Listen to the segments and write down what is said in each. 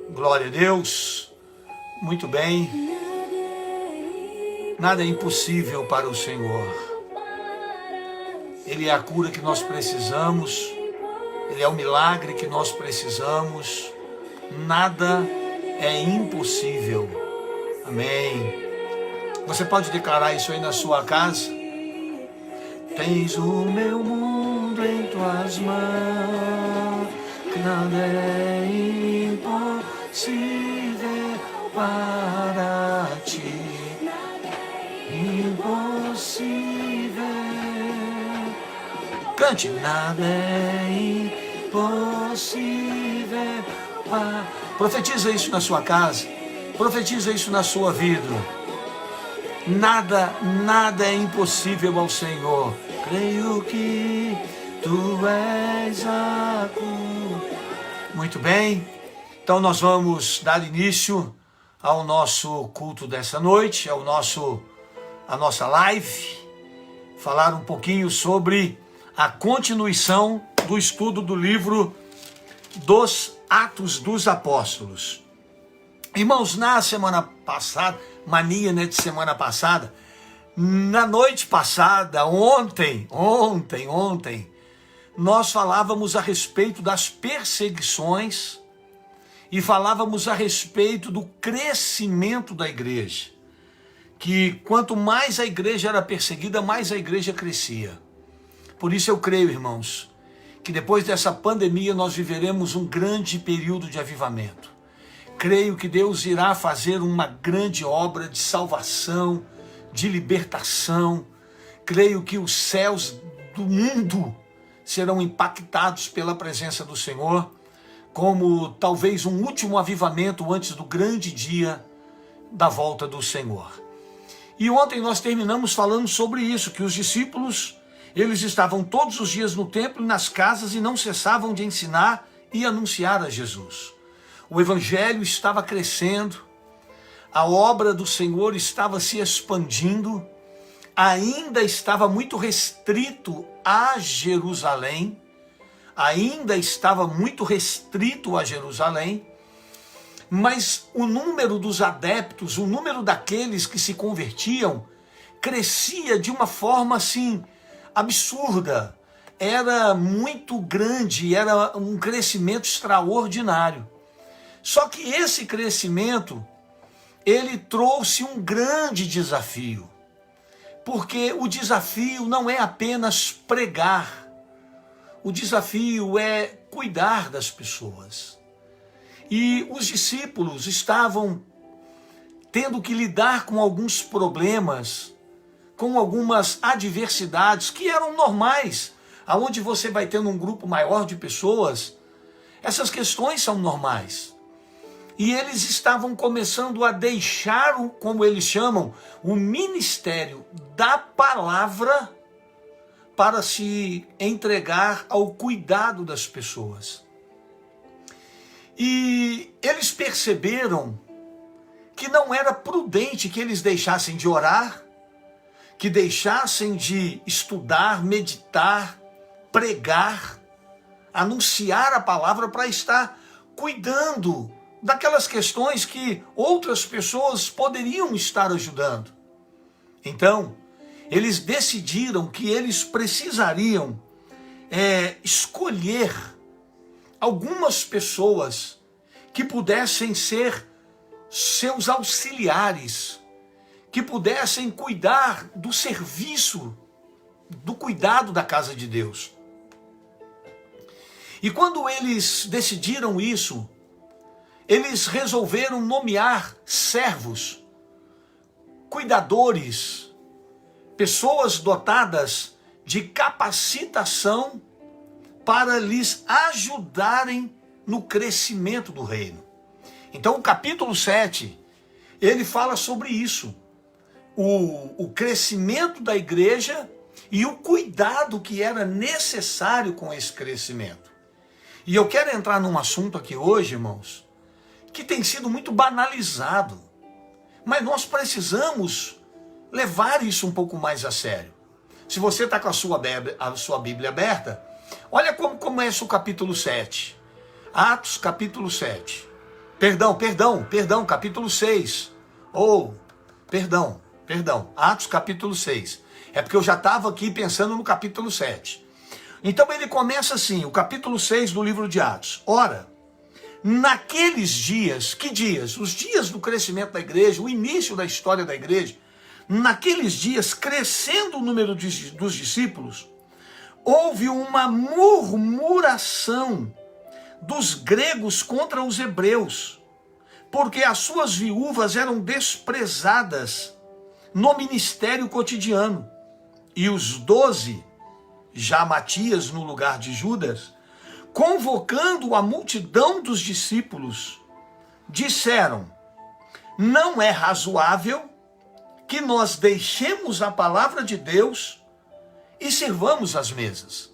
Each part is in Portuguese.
Glória a Deus. Muito bem. Nada é impossível para o Senhor. Ele é a cura que nós precisamos. Ele é o milagre que nós precisamos. Nada é impossível. Amém. Você pode declarar isso aí na sua casa? Tens o meu mundo em tuas mãos, que nada é impossível para ti. Impossível. Cante. Nada é impossível. Profetiza isso na sua casa. Profetiza isso na sua vida. Nada é impossível ao Senhor. Creio que tu és a cura. Muito bem. Então nós vamos dar início ao nosso culto dessa noite, a nossa live, falar um pouquinho sobre a continuação do estudo do livro dos Atos dos Apóstolos. Irmãos, na semana passada, mania, né, de semana passada, na noite passada, ontem, nós falávamos a respeito das perseguições e falávamos a respeito do crescimento da igreja. Que quanto mais a igreja era perseguida, mais a igreja crescia. Por isso eu creio, irmãos, que depois dessa pandemia nós viveremos um grande período de avivamento. Creio que Deus irá fazer uma grande obra de salvação, de libertação. Creio que os céus do mundo serão impactados pela presença do Senhor, como talvez um último avivamento antes do grande dia da volta do Senhor. E ontem nós terminamos falando sobre isso, que os discípulos, eles estavam todos os dias no templo e nas casas e não cessavam de ensinar e anunciar a Jesus. O evangelho estava crescendo, a obra do Senhor estava se expandindo, ainda estava muito restrito a Jerusalém, mas o número dos adeptos, o número daqueles que se convertiam, crescia de uma forma assim, absurda, era muito grande, era um crescimento extraordinário. Só que esse crescimento, ele trouxe um grande desafio, porque o desafio não é apenas pregar, o desafio é cuidar das pessoas. E os discípulos estavam tendo que lidar com alguns problemas, com algumas adversidades que eram normais, aonde você vai tendo um grupo maior de pessoas, essas questões são normais. E eles estavam começando a deixar, como eles chamam, o ministério da palavra para se entregar ao cuidado das pessoas. E eles perceberam que não era prudente que eles deixassem de orar, que deixassem de estudar, meditar, pregar, anunciar a palavra para estar cuidando daquelas questões que outras pessoas poderiam estar ajudando. Então, eles decidiram que eles precisariam escolher algumas pessoas que pudessem ser seus auxiliares, que pudessem cuidar do serviço, do cuidado da casa de Deus. E quando eles decidiram isso, eles resolveram nomear servos, cuidadores, pessoas dotadas de capacitação para lhes ajudarem no crescimento do reino. Então o capítulo 7, ele fala sobre isso, o crescimento da igreja e o cuidado que era necessário com esse crescimento. E eu quero entrar num assunto aqui hoje, irmãos, que tem sido muito banalizado, mas nós precisamos levar isso um pouco mais a sério. Se você está com a sua Bíblia aberta, olha como começa o capítulo 7. Atos capítulo 7. Perdão, capítulo 6. Perdão, Atos capítulo 6. É porque eu já estava aqui pensando no capítulo 7. Então ele começa assim, o capítulo 6 do livro de Atos. Ora, naqueles dias, que dias? Os dias do crescimento da igreja, o início da história da igreja. Naqueles dias, crescendo o número dos discípulos, houve uma murmuração dos gregos contra os hebreus, porque as suas viúvas eram desprezadas no ministério cotidiano. E os 12, já Matias no lugar de Judas, convocando a multidão dos discípulos, disseram: não é razoável que nós deixemos a palavra de Deus e sirvamos as mesas.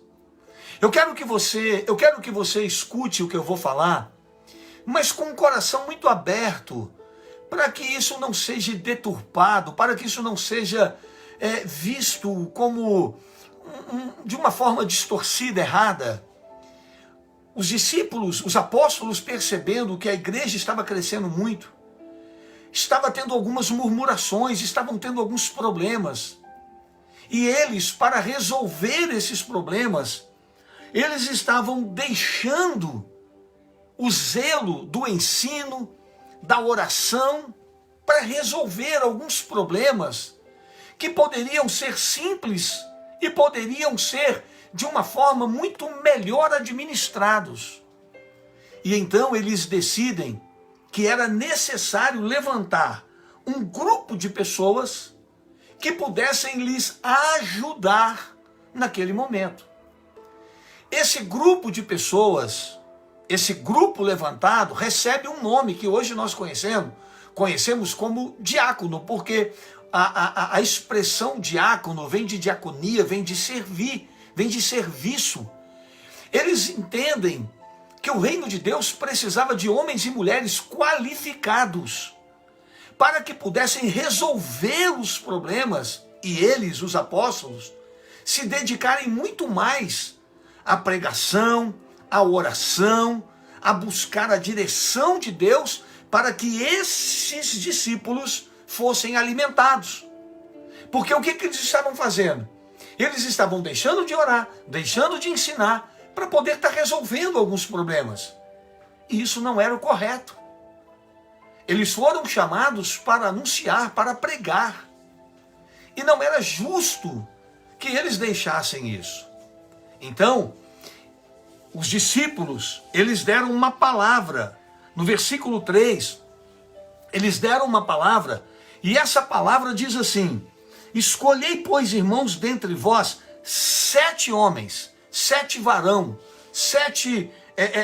Eu quero que você escute o que eu vou falar, mas com um coração muito aberto, para que isso não seja deturpado, para que isso não seja visto como de uma forma distorcida, errada. Os discípulos, os apóstolos, percebendo que a igreja estava crescendo muito, estava tendo algumas murmurações, estavam tendo alguns problemas. E eles, para resolver esses problemas, eles estavam deixando o zelo do ensino, da oração, para resolver alguns problemas que poderiam ser simples e poderiam ser de uma forma muito melhor administrados. E então eles decidem que era necessário levantar um grupo de pessoas que pudessem lhes ajudar naquele momento. Esse grupo de pessoas, esse grupo levantado, recebe um nome que hoje nós conhecemos como diácono, porque a expressão diácono vem de diaconia, vem de servir, vem de serviço. Eles entendem que o reino de Deus precisava de homens e mulheres qualificados para que pudessem resolver os problemas e eles, os apóstolos, se dedicarem muito mais à pregação, à oração, a buscar a direção de Deus para que esses discípulos fossem alimentados. Porque o que eles estavam fazendo? Eles estavam deixando de orar, deixando de ensinar, para poder estar resolvendo alguns problemas. E isso não era o correto. Eles foram chamados para anunciar, para pregar. E não era justo que eles deixassem isso. Então, os discípulos, eles deram uma palavra. No versículo 3, eles deram uma palavra, e essa palavra diz assim: escolhei, pois, irmãos, dentre vós, 7 homens, 7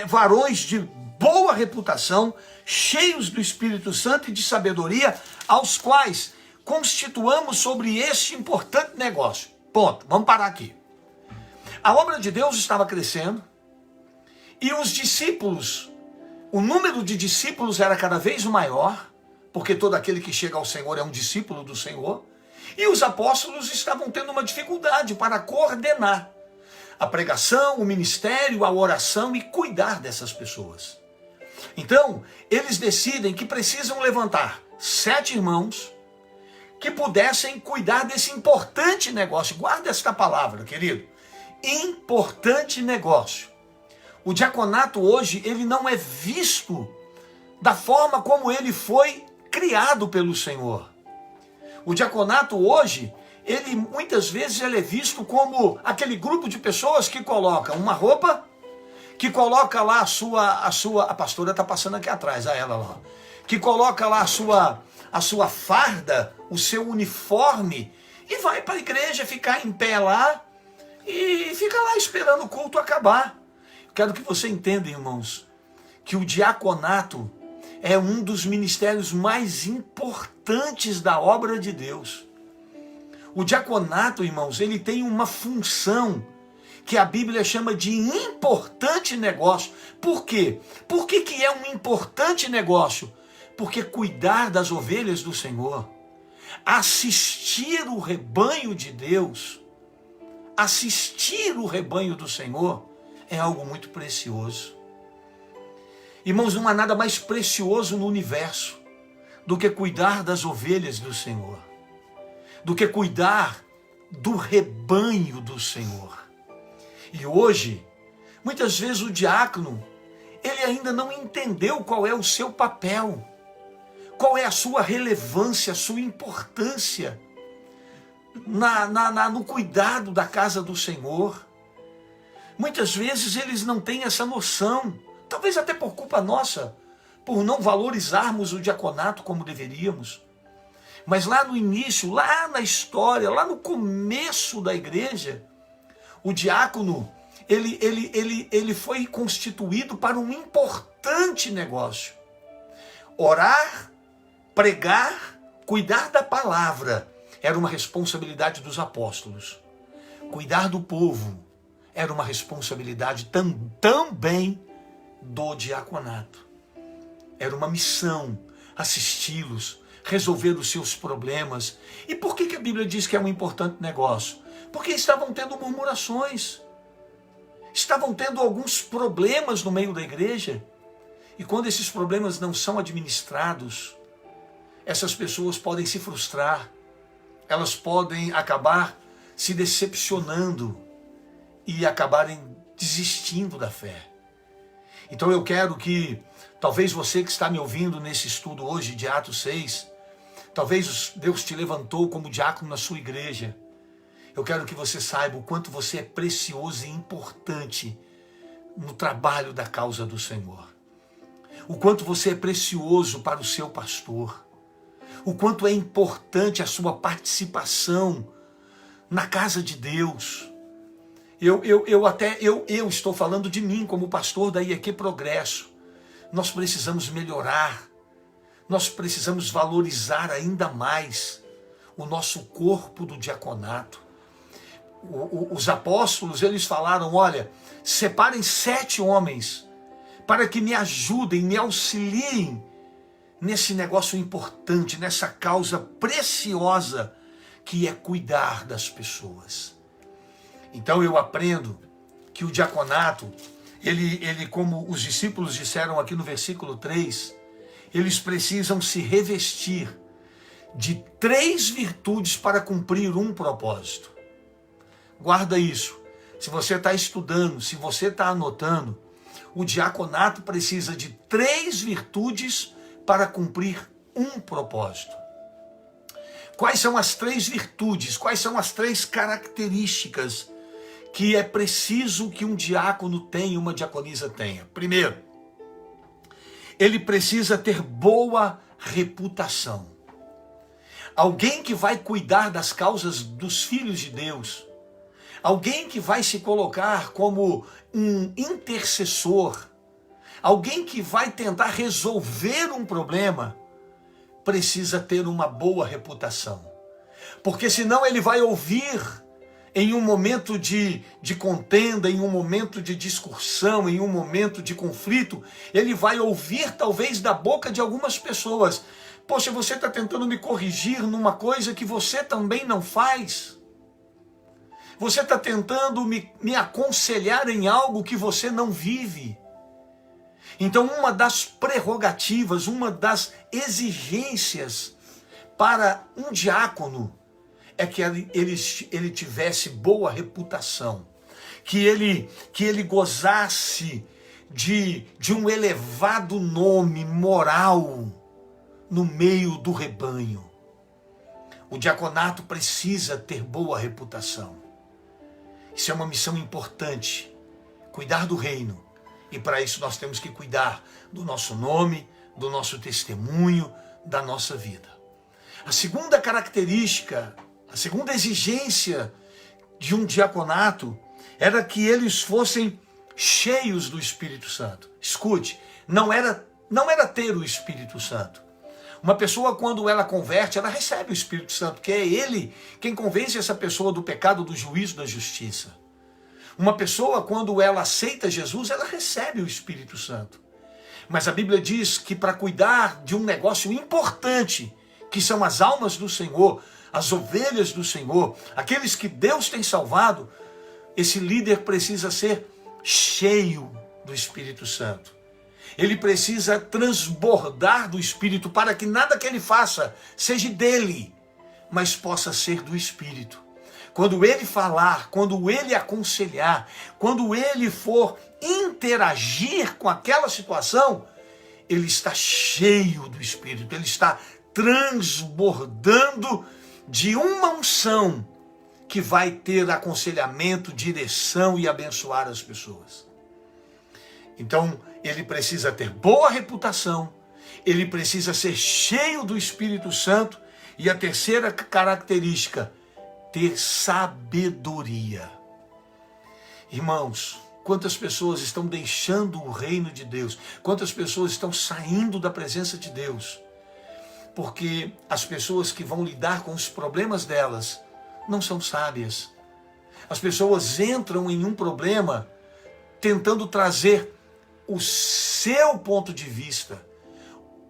varões de boa reputação, cheios do Espírito Santo e de sabedoria, aos quais constituamos sobre este importante negócio. Ponto. Vamos parar aqui. A obra de Deus estava crescendo e os discípulos, o número de discípulos era cada vez maior, porque todo aquele que chega ao Senhor é um discípulo do Senhor, e os apóstolos estavam tendo uma dificuldade para coordenar a pregação, o ministério, a oração e cuidar dessas pessoas. Então, eles decidem que precisam levantar 7 irmãos que pudessem cuidar desse importante negócio. Guarda esta palavra, querido. Importante negócio. O diaconato hoje, ele não é visto da forma como ele foi criado pelo Senhor. O diaconato hoje, ele muitas vezes ele é visto como aquele grupo de pessoas que coloca uma roupa, que coloca lá a pastora está passando aqui atrás, a ela lá, que coloca lá a sua farda, o seu uniforme, e vai para a igreja ficar em pé lá, e fica lá esperando o culto acabar. Quero que você entenda, irmãos, que o diaconato é um dos ministérios mais importantes da obra de Deus. O diaconato, irmãos, ele tem uma função que a Bíblia chama de importante negócio. Por quê? Por que é um importante negócio? Porque cuidar das ovelhas do Senhor, assistir o rebanho de Deus, assistir o rebanho do Senhor, é algo muito precioso. Irmãos, não há nada mais precioso no universo do que cuidar das ovelhas do Senhor, do que cuidar do rebanho do Senhor. E hoje, muitas vezes o diácono, ele ainda não entendeu qual é o seu papel, qual é a sua relevância, a sua importância no cuidado da casa do Senhor. Muitas vezes eles não têm essa noção, talvez até por culpa nossa, por não valorizarmos o diaconato como deveríamos. Mas lá no início, lá na história, lá no começo da igreja, o diácono, ele foi constituído para um importante negócio. Orar, pregar, cuidar da palavra era uma responsabilidade dos apóstolos. Cuidar do povo era uma responsabilidade também do diaconato. Era uma missão assisti-los, resolver os seus problemas. E por que a Bíblia diz que é um importante negócio? Porque estavam tendo murmurações, estavam tendo alguns problemas no meio da igreja. E quando esses problemas não são administrados, essas pessoas podem se frustrar, elas podem acabar se decepcionando e acabarem desistindo da fé. Então eu quero que, talvez você que está me ouvindo nesse estudo hoje de Atos 6, talvez Deus te levantou como diácono na sua igreja. Eu quero que você saiba o quanto você é precioso e importante no trabalho da causa do Senhor. O quanto você é precioso para o seu pastor. O quanto é importante a sua participação na casa de Deus. Eu estou falando de mim como pastor da IEQ Progresso. Nós precisamos melhorar. Nós precisamos valorizar ainda mais o nosso corpo do diaconato. Os apóstolos, eles falaram, olha, separem 7 homens para que me ajudem, me auxiliem nesse negócio importante, nessa causa preciosa que é cuidar das pessoas. Então eu aprendo que o diaconato, ele como os discípulos disseram aqui no versículo 3, eles precisam se revestir de 3 virtudes para cumprir um propósito. Guarda isso. Se você está estudando, se você está anotando, o diaconato precisa de 3 virtudes para cumprir um propósito. Quais são as 3 virtudes? Quais são as 3 características que é preciso que um diácono tenha, uma diaconisa tenha? Primeiro, ele precisa ter boa reputação. Alguém que vai cuidar das causas dos filhos de Deus, alguém que vai se colocar como um intercessor, alguém que vai tentar resolver um problema, precisa ter uma boa reputação. Porque senão ele vai ouvir em um momento de contenda, em um momento de discussão, em um momento de conflito, ele vai ouvir talvez da boca de algumas pessoas: poxa, você está tentando me corrigir numa coisa que você também não faz. Você está tentando me aconselhar em algo que você não vive. Então, uma das prerrogativas, uma das exigências para um diácono é que ele tivesse boa reputação, que ele gozasse de um elevado nome moral no meio do rebanho. O diaconato precisa ter boa reputação. Isso é uma missão importante, cuidar do reino. E para isso nós temos que cuidar do nosso nome, do nosso testemunho, da nossa vida. A segunda característica, a segunda exigência de um diaconato era que eles fossem cheios do Espírito Santo. Escute, não era ter o Espírito Santo. Uma pessoa, quando ela converte, ela recebe o Espírito Santo, que é ele quem convence essa pessoa do pecado, do juízo, da justiça. Uma pessoa, quando ela aceita Jesus, ela recebe o Espírito Santo. Mas a Bíblia diz que para cuidar de um negócio importante, que são as almas do Senhor, as ovelhas do Senhor, aqueles que Deus tem salvado, esse líder precisa ser cheio do Espírito Santo. Ele precisa transbordar do Espírito para que nada que ele faça seja dele, mas possa ser do Espírito. Quando ele falar, quando ele aconselhar, quando ele for interagir com aquela situação, ele está cheio do Espírito, ele está transbordando de uma unção que vai ter aconselhamento, direção e abençoar as pessoas. Então, ele precisa ter boa reputação, ele precisa ser cheio do Espírito Santo, e a terceira característica, ter sabedoria. Irmãos, quantas pessoas estão deixando o reino de Deus, quantas pessoas estão saindo da presença de Deus, porque as pessoas que vão lidar com os problemas delas não são sábias. As pessoas entram em um problema tentando trazer o seu ponto de vista,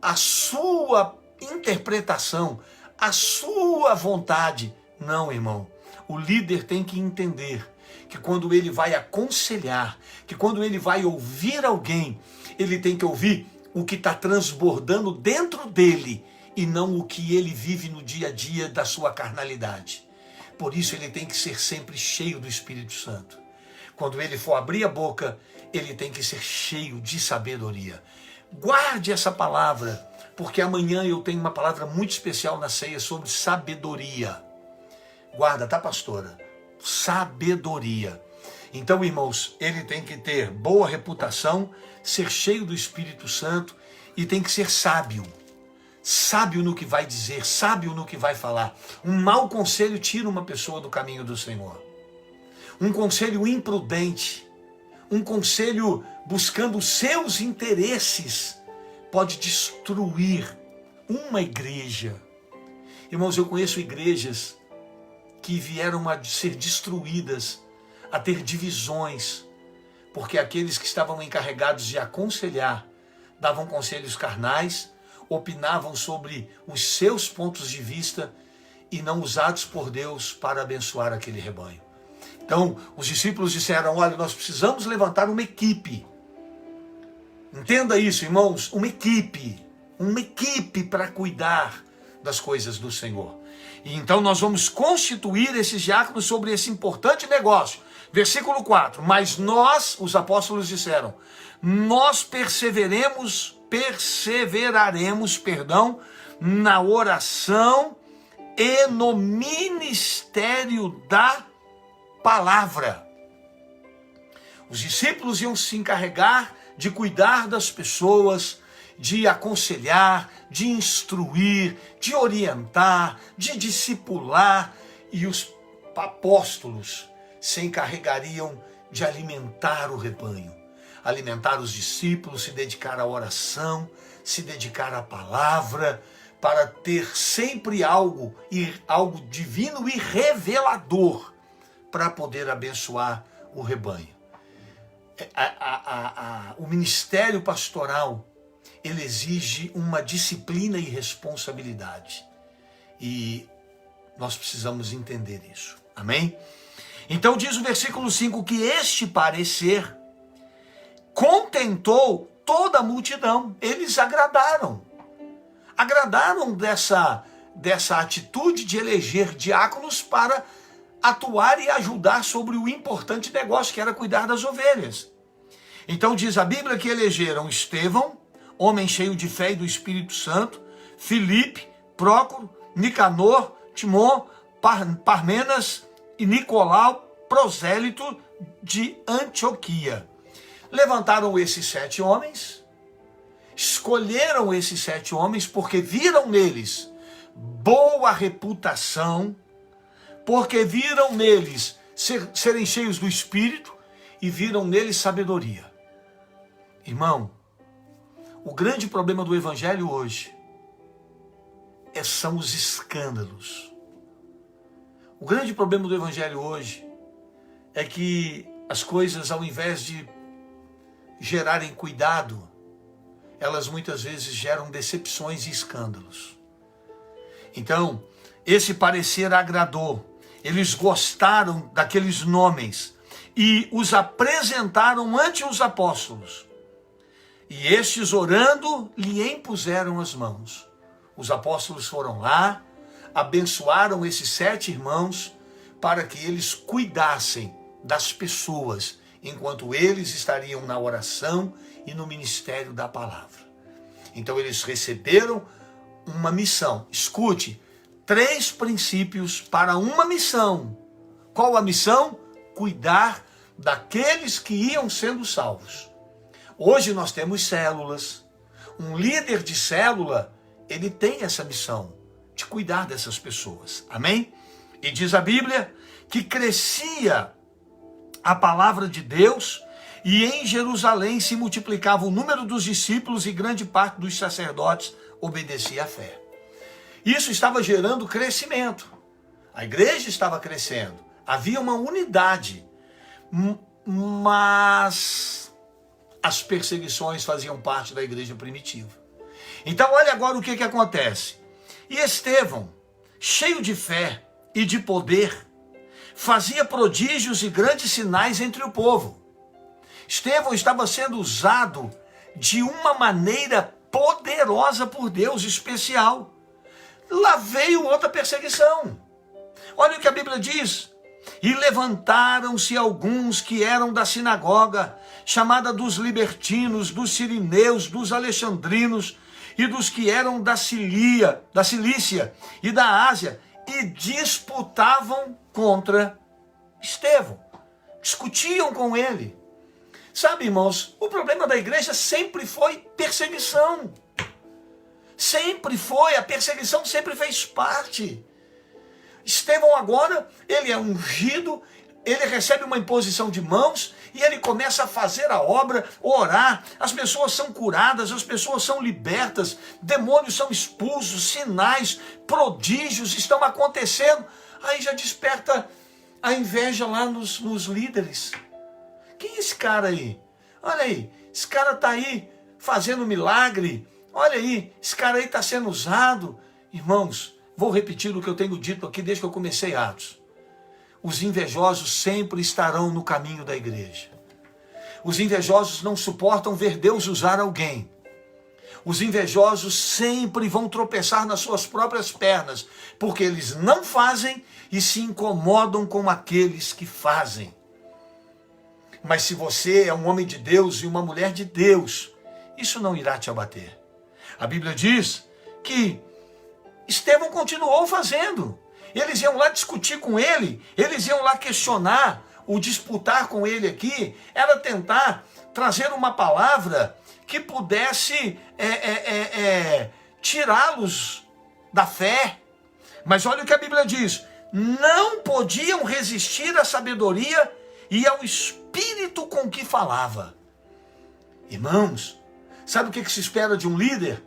a sua interpretação, a sua vontade. Não, irmão. O líder tem que entender que quando ele vai aconselhar, que quando ele vai ouvir alguém, ele tem que ouvir o que está transbordando dentro dele e não o que ele vive no dia a dia da sua carnalidade. Por isso ele tem que ser sempre cheio do Espírito Santo. Quando ele for abrir a boca, ele tem que ser cheio de sabedoria. Guarde essa palavra, porque amanhã eu tenho uma palavra muito especial na ceia sobre sabedoria. Guarda, tá, pastora? Sabedoria. Então, irmãos, ele tem que ter boa reputação, ser cheio do Espírito Santo e tem que ser sábio. Sábio no que vai dizer, sábio no que vai falar. Um mau conselho tira uma pessoa do caminho do Senhor. Um conselho imprudente, um conselho buscando os seus interesses, pode destruir uma igreja. Irmãos, eu conheço igrejas que vieram a ser destruídas, a ter divisões, porque aqueles que estavam encarregados de aconselhar davam conselhos carnais, opinavam sobre os seus pontos de vista e não usados por Deus para abençoar aquele rebanho. Então, os discípulos disseram, olha, nós precisamos levantar uma equipe. Entenda isso, irmãos, uma equipe para cuidar das coisas do Senhor. E então nós vamos constituir esses diáconos sobre esse importante negócio. Versículo 4, mas nós, os apóstolos disseram, nós perseveraremos, na oração e no ministério da palavra. Os discípulos iam se encarregar de cuidar das pessoas, de aconselhar, de instruir, de orientar, de discipular, e os apóstolos se encarregariam de alimentar o rebanho, alimentar os discípulos, se dedicar à oração, se dedicar à palavra, para ter sempre algo divino e revelador para poder abençoar o rebanho. O ministério pastoral, ele exige uma disciplina e responsabilidade. E nós precisamos entender isso. Amém? Então diz o versículo 5 que este parecer contentou toda a multidão. Eles agradaram dessa atitude de eleger diáconos para atuar e ajudar sobre o importante negócio que era cuidar das ovelhas. Então diz a Bíblia que elegeram Estevão, homem cheio de fé e do Espírito Santo, Filipe, Prócoro, Nicanor, Timon, Parmenas e Nicolau, prosélito de Antioquia. Levantaram esses 7 homens, escolheram esses 7 homens porque viram neles boa reputação, porque viram neles serem cheios do Espírito e viram neles sabedoria. Irmão, o grande problema do Evangelho hoje são os escândalos. O grande problema do Evangelho hoje é que as coisas, ao invés de gerarem cuidado, elas muitas vezes geram decepções e escândalos. Então, esse parecer agradou. Eles gostaram daqueles nomes e os apresentaram ante os apóstolos. E estes, orando, lhe impuseram as mãos. Os apóstolos foram lá, abençoaram esses 7 irmãos para que eles cuidassem das pessoas, enquanto eles estariam na oração e no ministério da palavra. Então eles receberam uma missão. Escute, 3 princípios para uma missão. Qual a missão? Cuidar daqueles que iam sendo salvos. Hoje nós temos células. Um líder de célula, ele tem essa missão de cuidar dessas pessoas. Amém? E diz a Bíblia que crescia a palavra de Deus e em Jerusalém se multiplicava o número dos discípulos e grande parte dos sacerdotes obedecia à fé. Isso estava gerando crescimento. A igreja estava crescendo. Havia uma unidade. Mas as perseguições faziam parte da igreja primitiva. Então olha agora o que acontece. E Estevão, cheio de fé e de poder, fazia prodígios e grandes sinais entre o povo. Estevão estava sendo usado de uma maneira poderosa por Deus, especial. Lá veio outra perseguição. Olha o que a Bíblia diz. E levantaram-se alguns que eram da sinagoga, chamada dos libertinos, dos sirineus, dos alexandrinos, e dos que eram da Cilícia e da Ásia, e disputavam contra Estevão. Discutiam com ele. Sabe, irmãos, o problema da igreja sempre foi perseguição. Sempre foi, a perseguição sempre fez parte. Estevão agora, ele é ungido, ele recebe uma imposição de mãos e ele começa a fazer a obra, orar, as pessoas são curadas, as pessoas são libertas, demônios são expulsos, sinais, prodígios estão acontecendo. Aí já desperta a inveja lá nos líderes. Quem é esse cara aí? Olha aí, esse cara está aí fazendo milagre, olha aí, esse cara aí está sendo usado. Irmãos, vou repetir o que eu tenho dito aqui desde que eu comecei Atos. Os invejosos sempre estarão no caminho da igreja. Os invejosos não suportam ver Deus usar alguém. Os invejosos sempre vão tropeçar nas suas próprias pernas, porque eles não fazem e se incomodam com aqueles que fazem. Mas se você é um homem de Deus e uma mulher de Deus, isso não irá te abater. A Bíblia diz que Estevão continuou fazendo. Eles iam lá discutir com ele, eles iam lá questionar, o disputar com ele aqui, era tentar trazer uma palavra que pudesse tirá-los da fé. Mas olha o que a Bíblia diz, não podiam resistir à sabedoria e ao espírito com que falava. Irmãos, sabe o que se espera de um líder?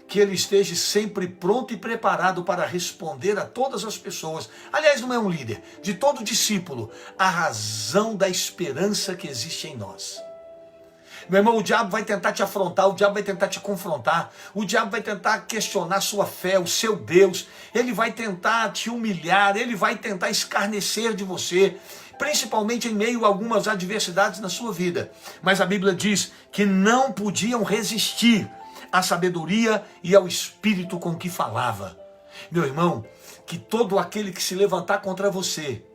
Que ele esteja sempre pronto e preparado para responder a todas as pessoas. Aliás, não é um líder, de todo discípulo, a razão da esperança que existe em nós. Meu irmão, o diabo vai tentar te afrontar, o diabo vai tentar te confrontar, o diabo vai tentar questionar sua fé, o seu Deus, ele vai tentar te humilhar, ele vai tentar escarnecer de você, principalmente em meio a algumas adversidades na sua vida. Mas a Bíblia diz que não podiam resistir à sabedoria e ao espírito com que falava. Meu irmão, que todo aquele que se levantar contra você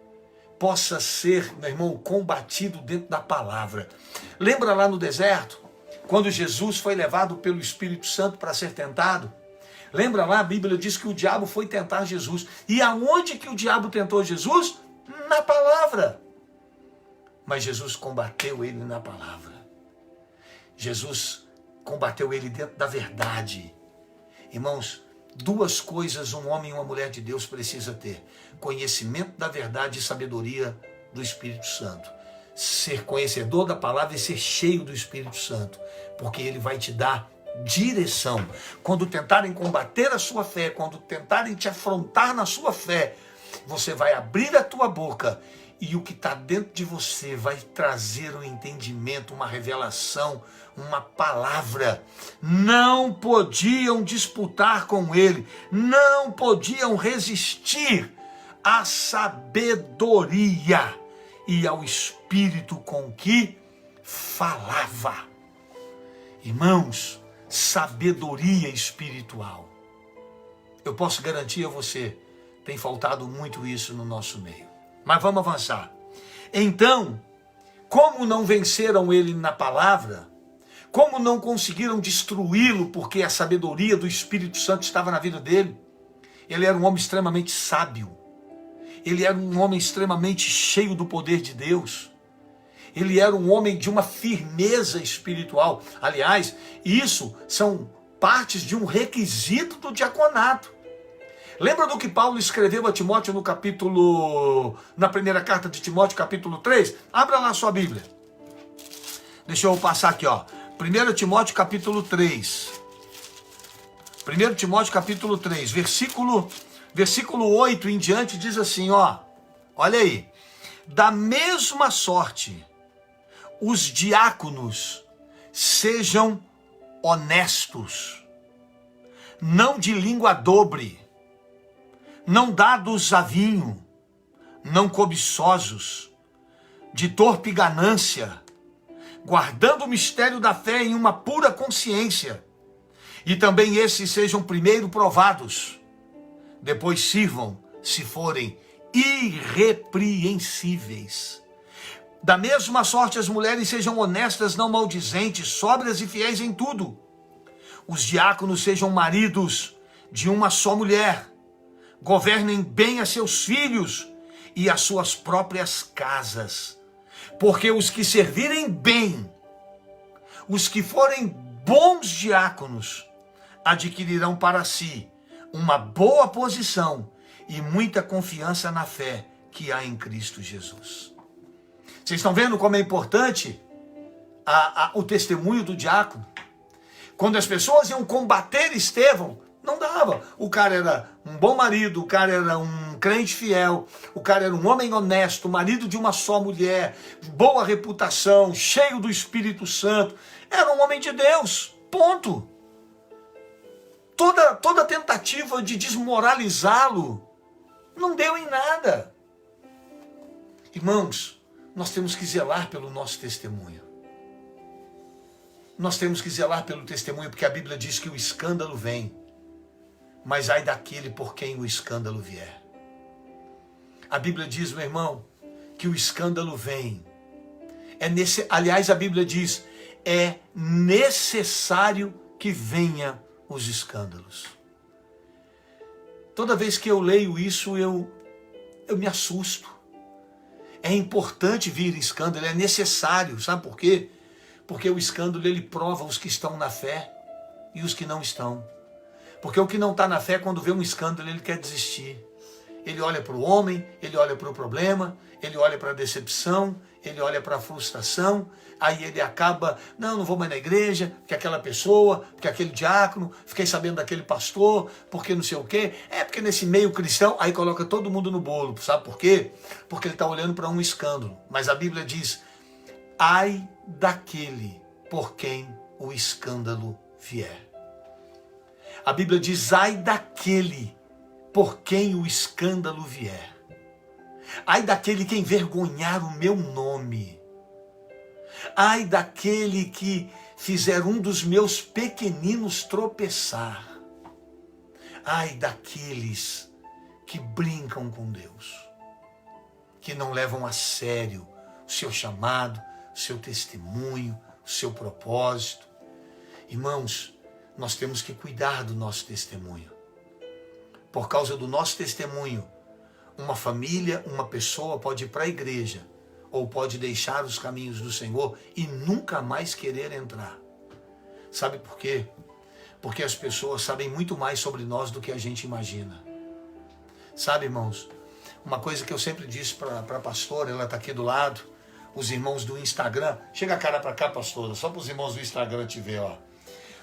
possa ser, meu irmão, combatido dentro da palavra. Lembra lá no deserto, quando Jesus foi levado pelo Espírito Santo para ser tentado? Lembra lá, a Bíblia diz que o diabo foi tentar Jesus. E aonde que o diabo tentou Jesus? Na palavra. Mas Jesus combateu ele na palavra. Jesus combateu ele dentro da verdade. Irmãos, 2 coisas um homem e uma mulher de Deus precisa ter: conhecimento da verdade e sabedoria do Espírito Santo. Ser conhecedor da palavra e ser cheio do Espírito Santo, porque ele vai te dar direção. Quando tentarem combater a sua fé, quando tentarem te afrontar na sua fé, você vai abrir a tua boca e o que está dentro de você vai trazer um entendimento, uma revelação, uma palavra. Não podiam disputar com ele, não podiam resistir à sabedoria e ao espírito com que falava. Irmãos, sabedoria espiritual. Eu posso garantir a você, tem faltado muito isso no nosso meio. Mas vamos avançar. Então, como não venceram ele na palavra, como não conseguiram destruí-lo porque a sabedoria do Espírito Santo estava na vida dele, ele era um homem extremamente sábio, ele era um homem extremamente cheio do poder de Deus, ele era um homem de uma firmeza espiritual. Aliás, isso são partes de um requisito do diaconato. Lembra do que Paulo escreveu a Timóteo na primeira carta de Timóteo, capítulo 3? Abra lá a sua Bíblia. Deixa eu passar aqui, ó. 1 Timóteo, capítulo 3. 1 Timóteo, capítulo 3, versículo 8 em diante, diz assim, ó. Olha aí. Da mesma sorte, os diáconos sejam honestos, não de língua dobre, não dados a vinho, não cobiçosos, de torpe ganância, guardando o mistério da fé em uma pura consciência. E também esses sejam primeiro provados, depois sirvam, se forem irrepreensíveis. Da mesma sorte as mulheres sejam honestas, não maldizentes, sóbrias e fiéis em tudo. Os diáconos sejam maridos de uma só mulher, governem bem a seus filhos e as suas próprias casas. Porque os que servirem bem, os que forem bons diáconos, adquirirão para si uma boa posição e muita confiança na fé que há em Cristo Jesus. Vocês estão vendo como é importante o testemunho do diácono? Quando as pessoas iam combater Estevão, não dava. O cara era um bom marido, o cara era um crente fiel, o cara era um homem honesto, marido de uma só mulher, boa reputação, cheio do Espírito Santo. Era um homem de Deus, ponto. Toda tentativa de desmoralizá-lo não deu em nada. Irmãos, nós temos que zelar pelo nosso testemunho. Nós temos que zelar pelo testemunho, porque a Bíblia diz que o escândalo vem, mas ai daquele por quem o escândalo vier. A Bíblia diz, meu irmão, que o escândalo vem. Aliás, a Bíblia diz, é necessário que venha os escândalos. Toda vez que eu leio isso, eu me assusto. É importante vir escândalo, é necessário, sabe por quê? Porque o escândalo, ele prova os que estão na fé e os que não estão. Porque o que não está na fé, quando vê um escândalo, ele quer desistir. Ele olha para o homem, ele olha para o problema, ele olha para a decepção, ele olha para a frustração, aí ele acaba, não vou mais na igreja, porque aquela pessoa, porque aquele diácono, fiquei sabendo daquele pastor, porque não sei o quê, porque nesse meio cristão, aí coloca todo mundo no bolo, sabe por quê? Porque ele está olhando para um escândalo. Mas a Bíblia diz, ai daquele por quem o escândalo vier. A Bíblia diz, ai daquele por quem o escândalo vier. Ai daquele que envergonhar o meu nome. Ai daquele que fizer um dos meus pequeninos tropeçar. Ai daqueles que brincam com Deus, que não levam a sério o seu chamado, o seu testemunho, o seu propósito. Irmãos, nós temos que cuidar do nosso testemunho. Por causa do nosso testemunho, uma família, uma pessoa pode ir para a igreja ou pode deixar os caminhos do Senhor e nunca mais querer entrar. Sabe por quê? Porque as pessoas sabem muito mais sobre nós do que a gente imagina. Sabe, irmãos, uma coisa que eu sempre disse para a pastora, ela está aqui do lado, os irmãos do Instagram, chega a cara para cá, pastora, só para os irmãos do Instagram te ver, ó.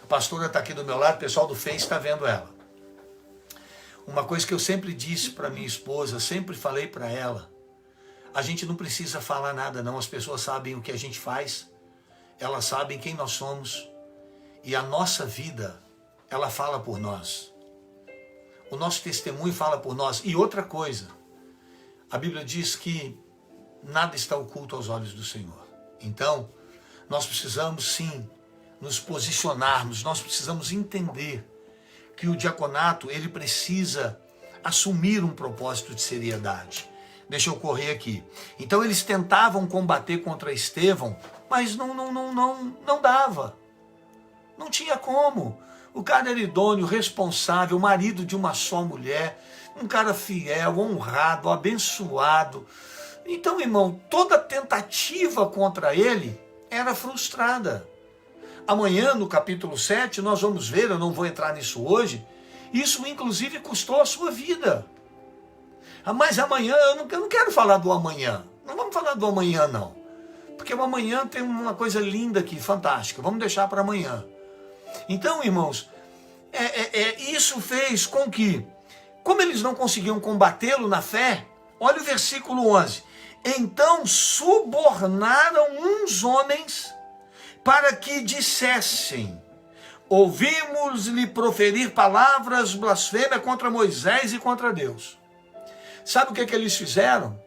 A pastora está aqui do meu lado, o pessoal do Face está vendo ela. Uma coisa que eu sempre disse para minha esposa, sempre falei para ela, a gente não precisa falar nada não, as pessoas sabem o que a gente faz, elas sabem quem nós somos, e a nossa vida, ela fala por nós. O nosso testemunho fala por nós. E outra coisa, a Bíblia diz que nada está oculto aos olhos do Senhor. Então, nós precisamos sim nos posicionarmos, nós precisamos entender que o diaconato, ele precisa assumir um propósito de seriedade. Deixa eu correr aqui. Então eles tentavam combater contra Estevão, mas não dava. Não tinha como. O cara era idôneo, responsável, marido de uma só mulher, um cara fiel, honrado, abençoado. Então, irmão, toda tentativa contra ele era frustrada. Amanhã, no capítulo 7, nós vamos ver, eu não vou entrar nisso hoje, isso inclusive custou a sua vida. Mas amanhã, eu não quero falar do amanhã. Não vamos falar do amanhã, não. Porque o amanhã tem uma coisa linda aqui, fantástica. Vamos deixar para amanhã. Então, irmãos, isso fez com que, como eles não conseguiam combatê-lo na fé, olha o versículo 11. Então subornaram uns homens para que dissessem: ouvimos-lhe proferir palavras blasfêmias contra Moisés e contra Deus. Sabe o que eles fizeram?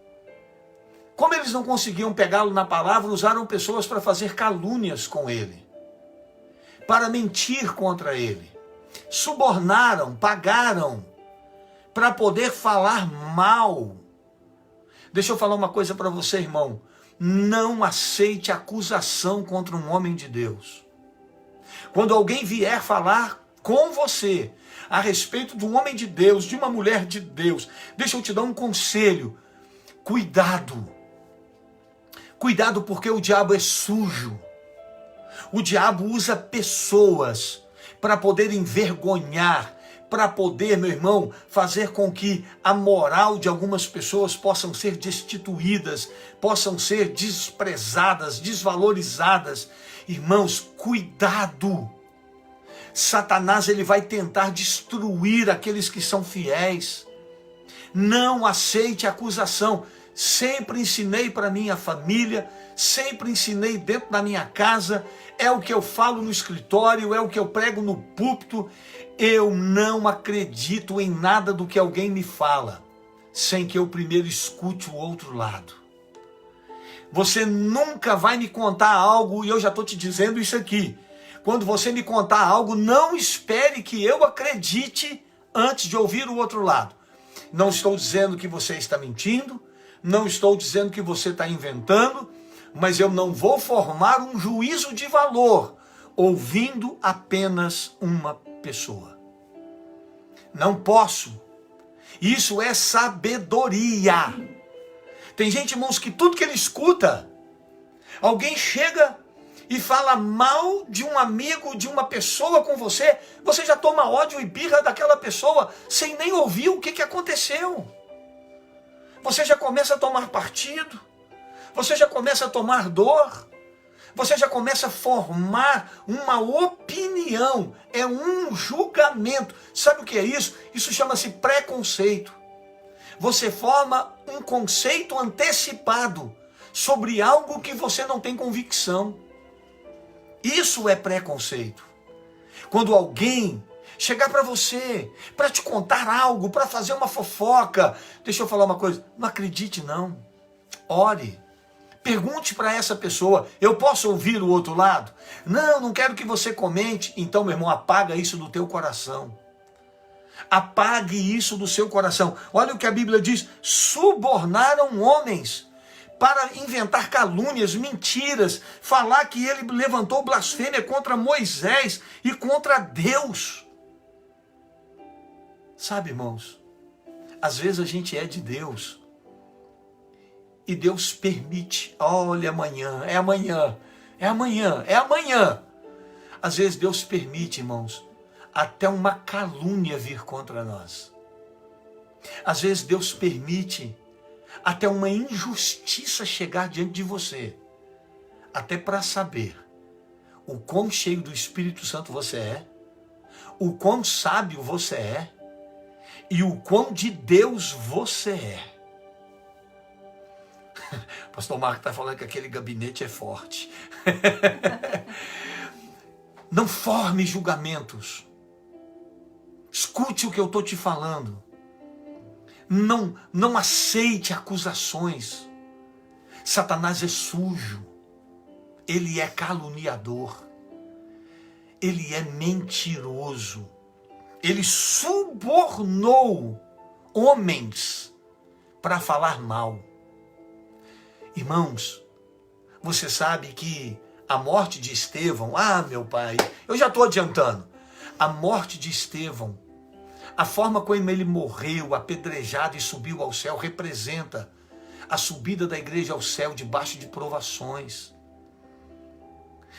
Como eles não conseguiam pegá-lo na palavra, usaram pessoas para fazer calúnias com ele, para mentir contra ele. Subornaram, pagaram, para poder falar mal. Deixa eu falar uma coisa para você, irmão. Não aceite acusação contra um homem de Deus. Quando alguém vier falar com você a respeito de um homem de Deus, de uma mulher de Deus, deixa eu te dar um conselho. Cuidado. Cuidado, porque o diabo é sujo. O diabo usa pessoas para poder envergonhar, para poder, meu irmão, fazer com que a moral de algumas pessoas possam ser destituídas, possam ser desprezadas, desvalorizadas. Irmãos, cuidado. Satanás, ele vai tentar destruir aqueles que são fiéis. Não aceite acusação. Sempre ensinei para minha família, sempre ensinei dentro da minha casa, é o que eu falo no escritório, é o que eu prego no púlpito. Eu não acredito em nada do que alguém me fala, sem que eu primeiro escute o outro lado. Você nunca vai me contar algo, e eu já estou te dizendo isso aqui. Quando você me contar algo, não espere que eu acredite antes de ouvir o outro lado. Não estou dizendo que você está mentindo, não estou dizendo que você está inventando, mas eu não vou formar um juízo de valor ouvindo apenas uma pessoa. Não posso. Isso é sabedoria. Tem gente, irmãos, que tudo que ele escuta, alguém chega e fala mal de um amigo, de uma pessoa com você, você já toma ódio e birra daquela pessoa sem nem ouvir o que aconteceu. Você já começa a tomar partido, você já começa a tomar dor, você já começa a formar uma opinião, é um julgamento. Sabe o que é isso? Isso chama-se preconceito. Você forma um conceito antecipado sobre algo que você não tem convicção. Isso é preconceito. Quando alguém chegar para você, para te contar algo, para fazer uma fofoca, deixa eu falar uma coisa, não acredite não, ore, pergunte para essa pessoa, eu posso ouvir o outro lado? Não quero que você comente. Então, meu irmão, apaga isso do teu coração. Apague isso do seu coração. Olha o que a Bíblia diz, subornaram homens para inventar calúnias, mentiras, falar que ele levantou blasfêmia contra Moisés e contra Deus. Sabe, irmãos, às vezes a gente é de Deus e Deus permite, olha, é amanhã. Às vezes Deus permite, irmãos, até uma calúnia vir contra nós. Às vezes Deus permite até uma injustiça chegar diante de você, até para saber o quão cheio do Espírito Santo você é, o quão sábio você é, e o quão de Deus você é. Pastor Marco está falando que aquele gabinete é forte. Não forme julgamentos. Escute o que eu estou te falando. Não aceite acusações. Satanás é sujo. Ele é caluniador. ele é mentiroso. Ele subornou homens para falar mal. Irmãos, você sabe que a morte de Estevão, meu pai, eu já estou adiantando, a morte de Estevão, a forma como ele morreu, apedrejado e subiu ao céu, representa a subida da igreja ao céu debaixo de provações.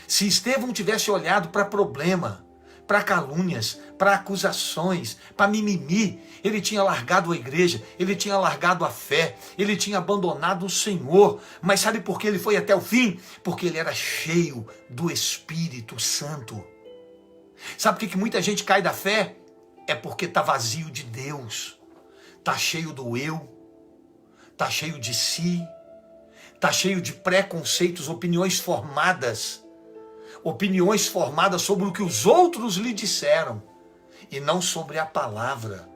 Se Estevão tivesse olhado para problema, para calúnias, para acusações, para mimimi, ele tinha largado a igreja, ele tinha largado a fé, ele tinha abandonado o Senhor. Mas sabe por que ele foi até o fim? Porque ele era cheio do Espírito Santo. Sabe por que muita gente cai da fé? É porque está vazio de Deus, está cheio do eu, está cheio de si, está cheio de preconceitos, opiniões formadas sobre o que os outros lhe disseram, e não sobre a palavra.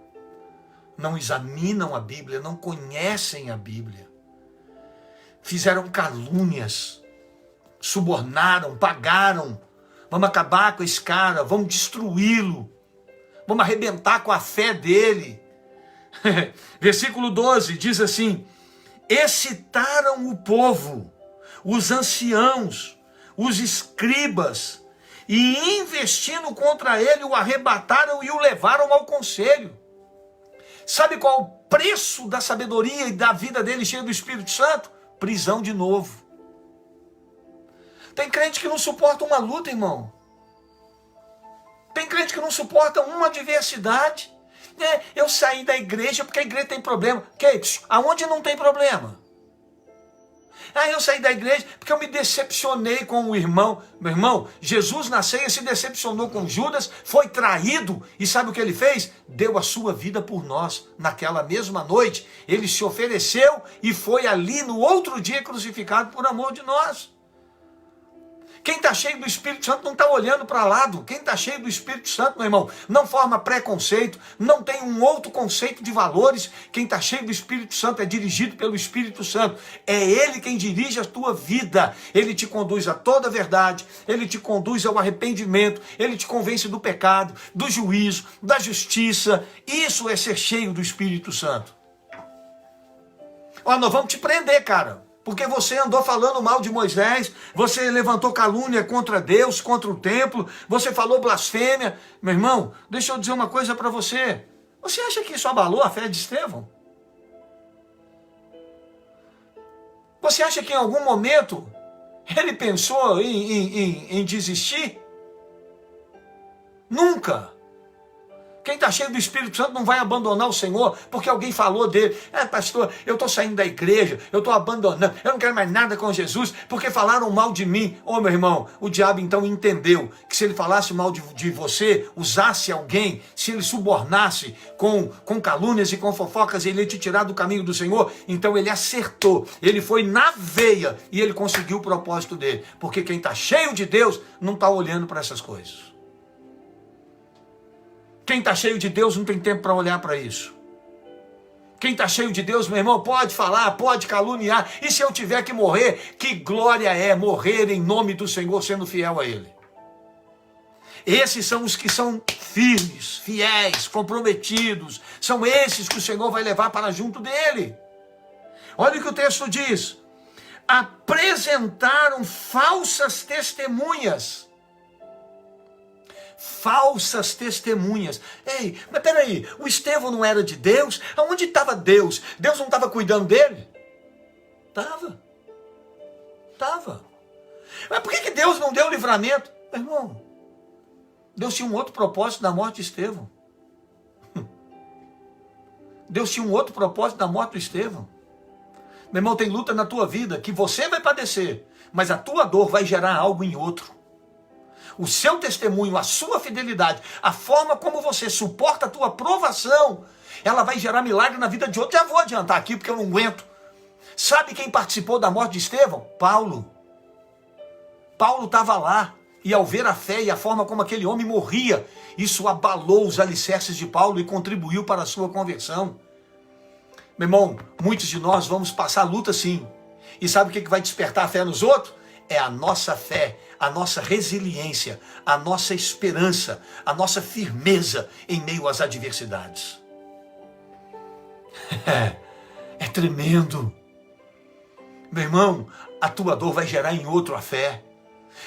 Não examinam a Bíblia, não conhecem a Bíblia. Fizeram calúnias, subornaram, pagaram. Vamos acabar com esse cara, vamos destruí-lo, vamos arrebentar com a fé dele. Versículo 12 diz assim: excitaram o povo, os anciãos, os escribas, e investindo contra ele, o arrebataram e o levaram ao conselho. Sabe qual o preço da sabedoria e da vida dele cheia do Espírito Santo? Prisão de novo. Tem crente que não suporta uma luta, irmão. Tem crente que não suporta uma adversidade. Eu saí da igreja porque a igreja tem problema. Aonde não tem problema? Eu saí da igreja porque eu me decepcionei com o irmão. Meu irmão, Jesus na ceia se decepcionou com Judas, foi traído, e sabe o que ele fez? Deu a sua vida por nós. Naquela mesma noite, ele se ofereceu e foi ali no outro dia crucificado por amor de nós. Quem está cheio do Espírito Santo não está olhando para lado. Quem está cheio do Espírito Santo, meu irmão, não forma preconceito, não tem um outro conceito de valores. Quem está cheio do Espírito Santo é dirigido pelo Espírito Santo. É Ele quem dirige a tua vida. Ele te conduz a toda a verdade, Ele te conduz ao arrependimento, Ele te convence do pecado, do juízo, da justiça. Isso é ser cheio do Espírito Santo. Nós vamos te prender, cara. Porque você andou falando mal de Moisés, você levantou calúnia contra Deus, contra o templo, você falou blasfêmia. Meu irmão, deixa eu dizer uma coisa para você. Você acha que isso abalou a fé de Estevão? Você acha que em algum momento ele pensou em desistir? Nunca. Quem está cheio do Espírito Santo não vai abandonar o Senhor porque alguém falou dele. Pastor, eu estou saindo da igreja, eu estou abandonando, eu não quero mais nada com Jesus porque falaram mal de mim. Meu irmão, o diabo então entendeu que se ele falasse mal de você, usasse alguém, se ele subornasse com calúnias e com fofocas, ele ia te tirar do caminho do Senhor. Então ele acertou, ele foi na veia e ele conseguiu o propósito dele. Porque quem está cheio de Deus não está olhando para essas coisas. Quem está cheio de Deus não tem tempo para olhar para isso. Quem está cheio de Deus, meu irmão, pode falar, pode caluniar. E se eu tiver que morrer, que glória é morrer em nome do Senhor, sendo fiel a Ele. Esses são os que são firmes, fiéis, comprometidos. São esses que o Senhor vai levar para junto dEle. Olha o que o texto diz. Apresentaram falsas testemunhas. Falsas testemunhas. Ei, mas peraí, o Estevão não era de Deus? Aonde estava Deus? Deus não estava cuidando dele? Estava. Mas por que Deus não deu livramento? Meu irmão, Deus tinha um outro propósito na morte de Estevão. Deus tinha um outro propósito na morte de Estevão. Meu irmão, tem luta na tua vida que você vai padecer, mas a tua dor vai gerar algo em outro. O seu testemunho, a sua fidelidade, a forma como você suporta a tua provação, ela vai gerar milagre na vida de outro. Já vou adiantar aqui porque eu não aguento. Sabe quem participou da morte de Estevão? Paulo. Paulo estava lá e ao ver a fé e a forma como aquele homem morria, isso abalou os alicerces de Paulo e contribuiu para a sua conversão. Meu irmão, muitos de nós vamos passar luta sim. E sabe o que vai despertar a fé nos outros? É a nossa fé, a nossa resiliência, a nossa esperança, a nossa firmeza em meio às adversidades. É tremendo. Meu irmão, a tua dor vai gerar em outro a fé.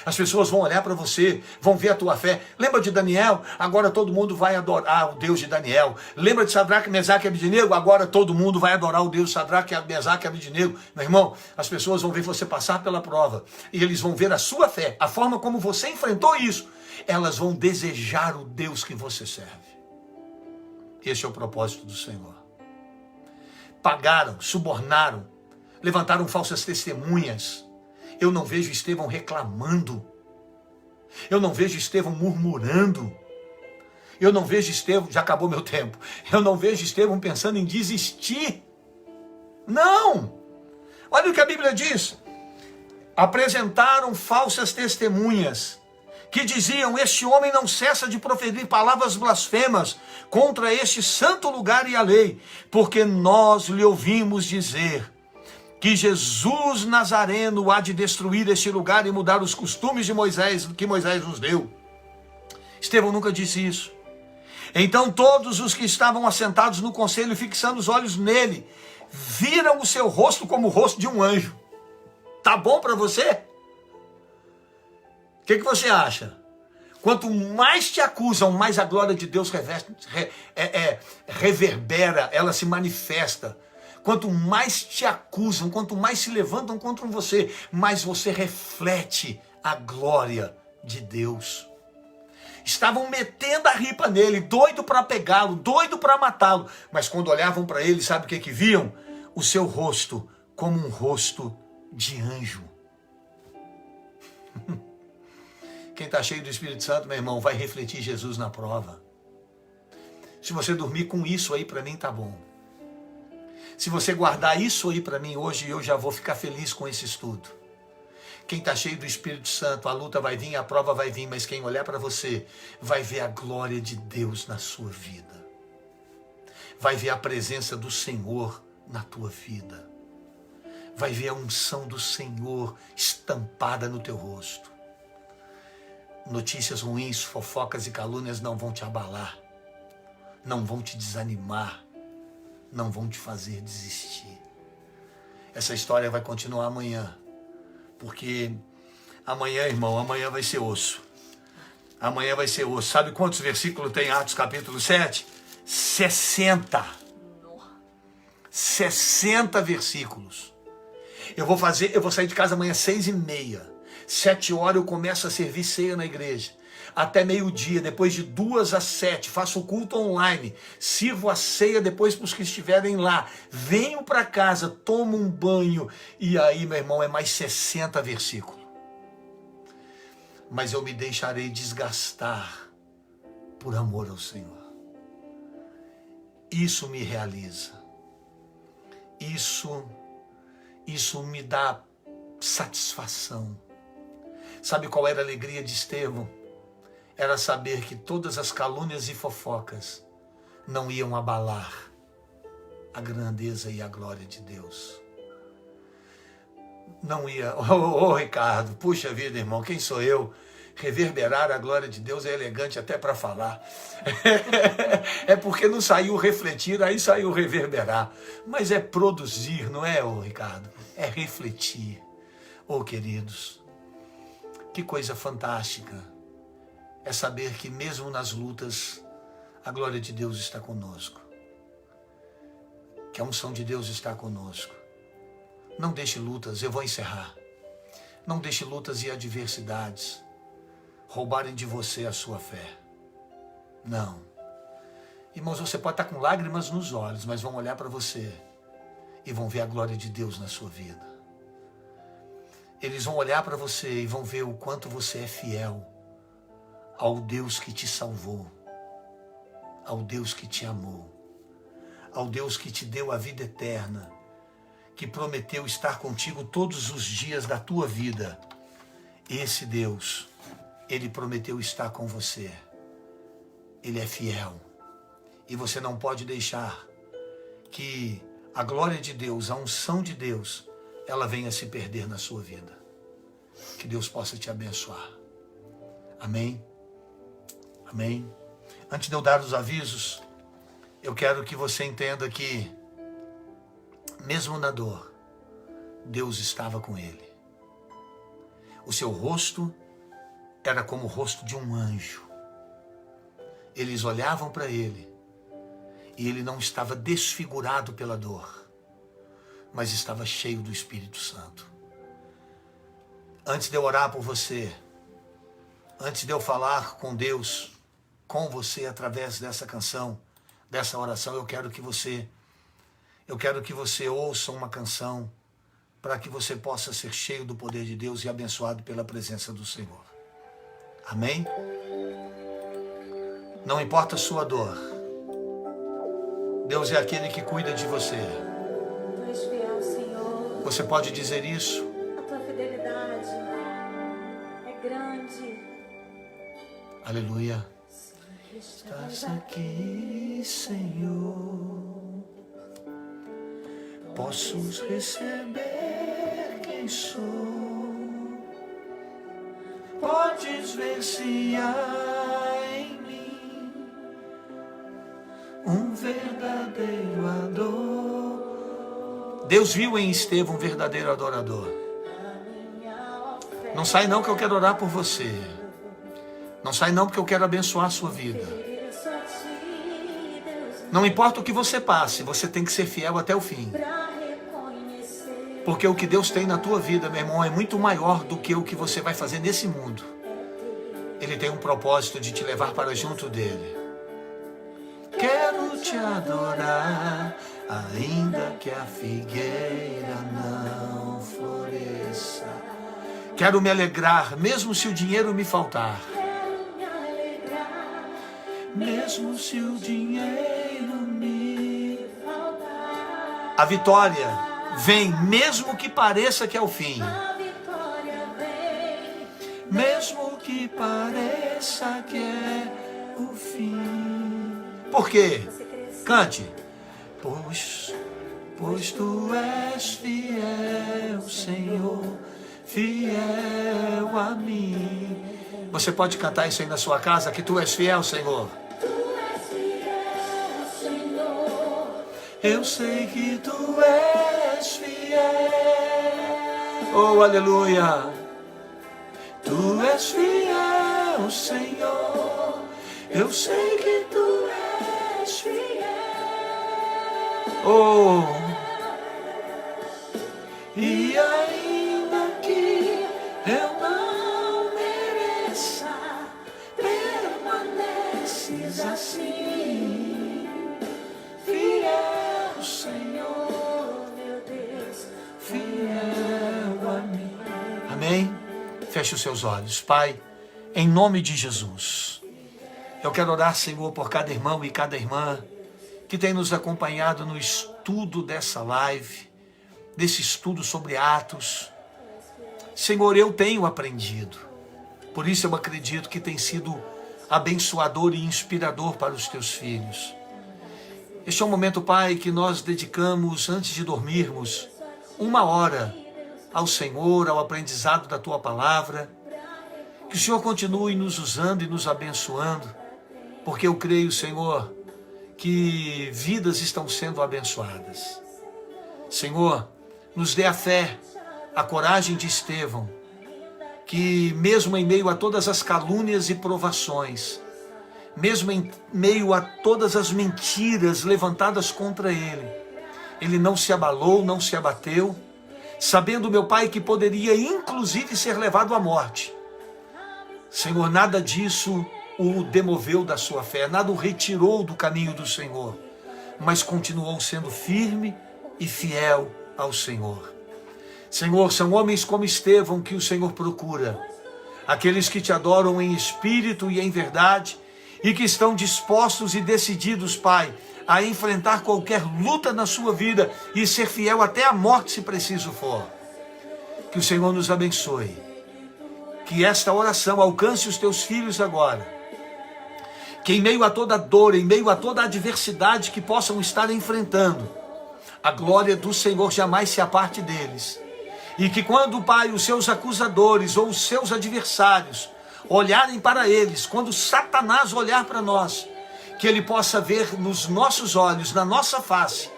As pessoas vão olhar para você, vão ver a tua fé. Lembra de Daniel? Agora todo mundo vai adorar o Deus de Daniel. Lembra de Sadraque, Mesaque e Abednego? Agora todo mundo vai adorar o Deus de Sadraque, Mesaque e Abednego. Meu irmão, as pessoas vão ver você passar pela prova. E eles vão ver a sua fé, a forma como você enfrentou isso. Elas vão desejar o Deus que você serve. Esse é o propósito do Senhor. Pagaram, subornaram, levantaram falsas testemunhas. Eu não vejo Estevão reclamando. Eu não vejo Estevão murmurando. Eu não vejo Estevão, já acabou meu tempo. Eu não vejo Estevão pensando em desistir. Não! Olha o que a Bíblia diz. Apresentaram falsas testemunhas que diziam: este homem não cessa de proferir palavras blasfemas contra este santo lugar e a lei, porque nós lhe ouvimos dizer que Jesus Nazareno há de destruir este lugar e mudar os costumes de Moisés, que Moisés nos deu. Estevão nunca disse isso. Então todos os que estavam assentados no conselho, fixando os olhos nele, viram o seu rosto como o rosto de um anjo. Tá bom para você? O que você acha? Quanto mais te acusam, mais a glória de Deus reverbera, ela se manifesta. Quanto mais te acusam, quanto mais se levantam contra você, mais você reflete a glória de Deus. Estavam metendo a ripa nele, doido para pegá-lo, doido para matá-lo. Mas quando olhavam para ele, sabe o que viam? O seu rosto como um rosto de anjo. Quem está cheio do Espírito Santo, meu irmão, vai refletir Jesus na prova. Se você dormir com isso aí, para mim tá bom. Se você guardar isso aí para mim hoje, eu já vou ficar feliz com esse estudo. Quem está cheio do Espírito Santo, a luta vai vir, a prova vai vir, mas quem olhar para você vai ver a glória de Deus na sua vida. Vai ver a presença do Senhor na tua vida. Vai ver a unção do Senhor estampada no teu rosto. Notícias ruins, fofocas e calúnias não vão te abalar, não vão te desanimar, não vão te fazer desistir. Essa história vai continuar amanhã, porque amanhã, irmão, amanhã vai ser osso. Amanhã vai ser osso. Sabe quantos versículos tem Atos capítulo 7? 60. 60 versículos. Eu vou sair de casa amanhã às 6h30. 7h eu começo a servir ceia na igreja. Até meio-dia, depois de 2 às 7, faço o culto online, sirvo a ceia depois para os que estiverem lá, venho para casa, tomo um banho, e aí, meu irmão, é mais 60 versículos. Mas eu me deixarei desgastar por amor ao Senhor. Isso me realiza. Isso me dá satisfação. Sabe qual era a alegria de Estevão? Era saber que todas as calúnias e fofocas não iam abalar a grandeza e a glória de Deus. Não ia. Ricardo, puxa vida, irmão, quem sou eu? Reverberar a glória de Deus é elegante até para falar. É porque não saiu refletir, aí saiu reverberar. Mas é produzir, não é, Ricardo? É refletir. Queridos, que coisa fantástica é saber que mesmo nas lutas, a glória de Deus está conosco. Que a unção de Deus está conosco. Não deixe lutas, eu vou encerrar. Não deixe lutas e adversidades roubarem de você a sua fé. Não. Irmãos, você pode estar com lágrimas nos olhos, mas vão olhar para você e vão ver a glória de Deus na sua vida. Eles vão olhar para você e vão ver o quanto você é fiel ao Deus que te salvou, ao Deus que te amou, ao Deus que te deu a vida eterna, que prometeu estar contigo todos os dias da tua vida. Esse Deus, Ele prometeu estar com você. Ele é fiel. E você não pode deixar que a glória de Deus, a unção de Deus, ela venha se perder na sua vida. Que Deus possa te abençoar. Amém? Amém? Antes de eu dar os avisos, eu quero que você entenda que, mesmo na dor, Deus estava com ele. O seu rosto era como o rosto de um anjo. Eles olhavam para ele e ele não estava desfigurado pela dor, mas estava cheio do Espírito Santo. Antes de eu orar por você, antes de eu falar com Deus, com você através dessa canção, dessa oração, eu quero que você ouça uma canção para que você possa ser cheio do poder de Deus e abençoado pela presença do Senhor. Amém? Não importa a sua dor, Deus é aquele que cuida de você. Tu és fiel, Senhor. Você pode dizer isso? A tua fidelidade é grande. Aleluia. Estás aqui, Senhor. Posso receber quem sou. Podes ver se há em mim um verdadeiro adorador. Deus viu em Estevão um verdadeiro adorador. Não sai não que eu quero orar por você. Não sai não porque eu quero abençoar a sua vida. Não importa o que você passe, você tem que ser fiel até o fim. Porque o que Deus tem na tua vida, meu irmão, é muito maior do que o que você vai fazer nesse mundo. Ele tem um propósito de te levar para junto dele. Quero te adorar, ainda que a figueira não floresça. Quero me alegrar, mesmo se o dinheiro me faltar. Mesmo se o dinheiro me faltar. A vitória vem, mesmo que pareça que é o fim. A vitória vem. Mesmo que pareça que é o fim. Por quê? Cante. Pois tu és fiel, Senhor, fiel a mim. Você pode cantar isso aí na sua casa, que tu és fiel, Senhor. Eu sei que tu és fiel. Oh, aleluia. Tu és fiel, Senhor. Eu sei que tu és fiel. Oh. E ainda que eu não mereça, permaneces assim. Amém? Feche os seus olhos. Pai, em nome de Jesus, eu quero orar, Senhor, por cada irmão e cada irmã que tem nos acompanhado no estudo dessa live, desse estudo sobre Atos. Senhor, eu tenho aprendido, por isso eu acredito que tem sido abençoador e inspirador para os teus filhos. Este é um momento, Pai, que nós dedicamos antes de dormirmos 1 hora ao Senhor, ao aprendizado da Tua Palavra. Que o Senhor continue nos usando e nos abençoando, porque eu creio, Senhor, que vidas estão sendo abençoadas. Senhor, nos dê a fé, a coragem de Estevão, que mesmo em meio a todas as calúnias e provações, mesmo em meio a todas as mentiras levantadas contra ele, ele não se abalou, não se abateu, sabendo, meu Pai, que poderia inclusive ser levado à morte. Senhor, nada disso o demoveu da sua fé, nada o retirou do caminho do Senhor, mas continuou sendo firme e fiel ao Senhor. Senhor, são homens como Estevão que o Senhor procura, aqueles que te adoram em espírito e em verdade, e que estão dispostos e decididos, Pai, a enfrentar qualquer luta na sua vida e ser fiel até a morte, se preciso for. Que o Senhor nos abençoe. Que esta oração alcance os teus filhos agora. Que em meio a toda dor, em meio a toda adversidade que possam estar enfrentando, a glória do Senhor jamais se aparte deles. E que quando, Pai, os seus acusadores ou os seus adversários olharem para eles, quando Satanás olhar para nós, que ele possa ver nos nossos olhos, na nossa face,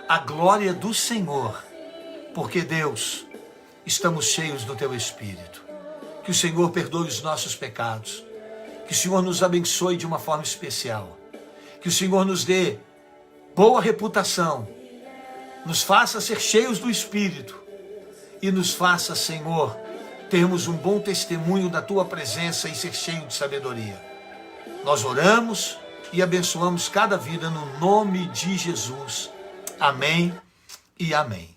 a glória do Senhor. Porque, Deus, estamos cheios do Teu Espírito. Que o Senhor perdoe os nossos pecados. Que o Senhor nos abençoe de uma forma especial. Que o Senhor nos dê boa reputação. Nos faça ser cheios do Espírito. E nos faça, Senhor, termos um bom testemunho da Tua presença e ser cheio de sabedoria. Nós oramos e abençoamos cada vida no nome de Jesus. Amém e amém.